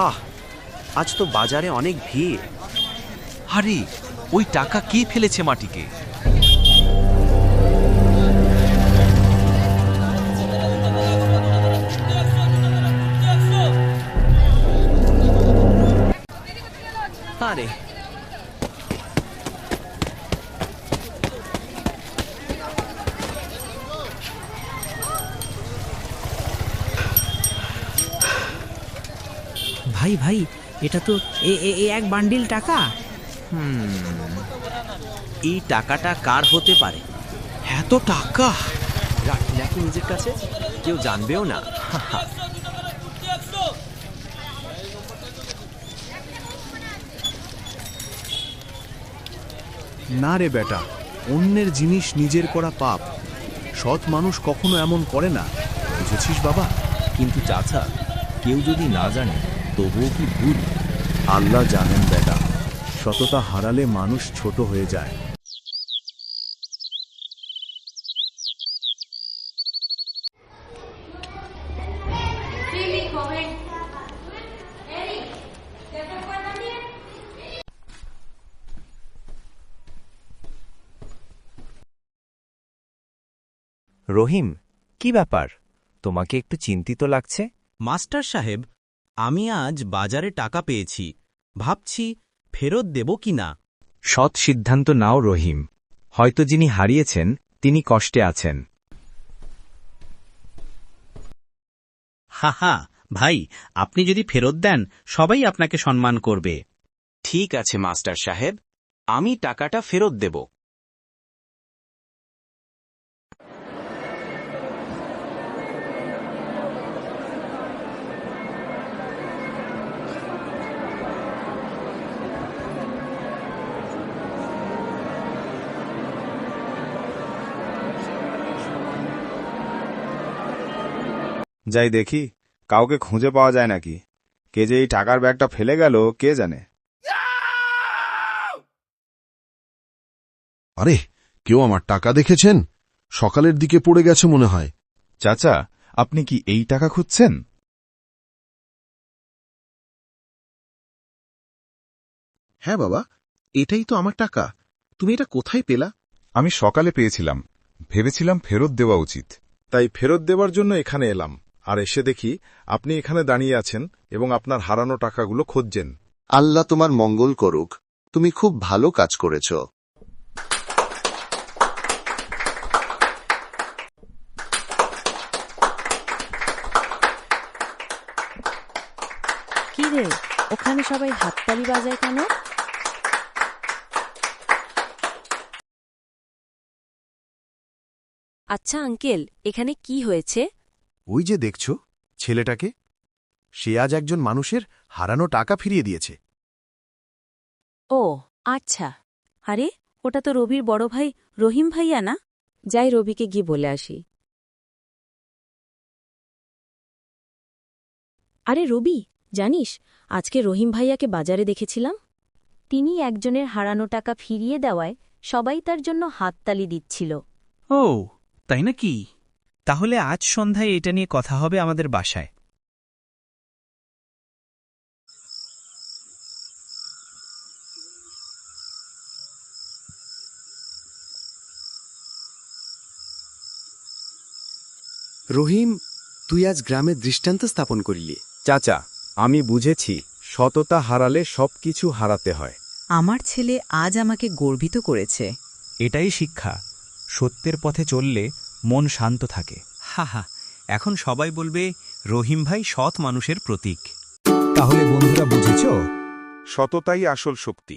আহ, আজ তো বাজারে অনেক ভিড়। আরে ওই টাকা কে ফেলেছে মাটিকে? আরে ভাই ভাই, এটা তো এক বান্ডিল টাকা। এই টাকাটা কার হতে পারে? এত টাকা রাখি নাকি নিজের কাছে, কেউ জানবেও না। না রে বেটা, অন্যের জিনিস নিজের করা পাপ। সৎ মানুষ কখনো এমন করে না, বুঝেছিস বাবা? কিন্তু চাচা, কেউ যদি না জানে তবুও কি ভুল? আল্লাহ জানেন বেটা, সততা হারালে মানুষ ছোট হয়ে যায়। রহিম, কি ব্যাপার? তোমাকে একটু চিন্তিত লাগছে। মাস্টার সাহেব, আমি আজ বাজারে টাকা পেয়েছি, ভাবছি ফেরত দেব কিনা। সৎ সিদ্ধান্ত নাও রহিম, হয়তো যিনি হারিয়েছেন তিনি কষ্টে আছেন। হা ভাই, আপনি যদি ফেরত দেন সবাই আপনাকে সম্মান করবে। ঠিক আছে মাস্টার সাহেব, আমি টাকাটা ফেরত দেব। যাই দেখি কাউকে খুঁজে পাওয়া যায় নাকি। কে যে এই টাকার ব্যাগটা ফেলে গেল কে জানে। আরে, কেউ আমার টাকা দেখেছেন? সকালের দিকে পড়ে গেছে মনে হয়। চাচা, আপনি কি এই টাকা খুঁজছেন? হ্যাঁ বাবা, এটাই তো আমার টাকা। তুমি এটা কোথায় পেলা? আমি সকালে পেয়েছিলাম, ভেবেছিলাম ফেরত দেওয়া উচিত, তাই ফেরত দেওয়ার জন্য এখানে এলাম। আর এসে দেখি আপনি এখানে দাঁড়িয়ে আছেন এবং আপনার হারানো টাকাগুলো খুঁজছেন। আল্লাহ তোমার মঙ্গল করুক, তুমি খুব ভালো কাজ করেছ। কি রে, ওখানে সবাই হাততালি বাজায় কেন? আচ্ছা আঙ্কেল, এখানে কি হয়েছে? ওই যে দেখছো ছেলেটাকে, সে আজ একজন মানুষের হারানো টাকা ফিরিয়ে দিয়েছে। ও আচ্ছা, আরে ওটা তো রবির বড় ভাই রহিম ভাইয়া না? যাই রবিকে গিয়ে বলে আসি। আরে রবি, জানিস আজকে রহিম ভাইয়াকে বাজারে দেখেছিলাম। তিনি একজনের হারানো টাকা ফিরিয়ে দেওয়ায় সবাই তার জন্য হাততালি দিচ্ছিল। ও তাই নাকি? তাহলে আজ সন্ধ্যায় এটা নিয়ে কথা হবে আমাদের বাসায়। রহিম, তুই আজ গ্রামে দৃষ্টান্ত স্থাপন করিলি। চাচা, আমি বুঝেছি সততা হারালে সবকিছু হারাতে হয়। আমার ছেলে আজ আমাকে গর্বিত করেছে। এটাই শিক্ষা, সত্যের পথে চললে মন শান্ত থাকে। হা এখন সবাই বলবে রহিম ভাই সৎ মানুষের প্রতীক। তাহলে বন্ধুরা বুঝেছ, সততাই আসল শক্তি।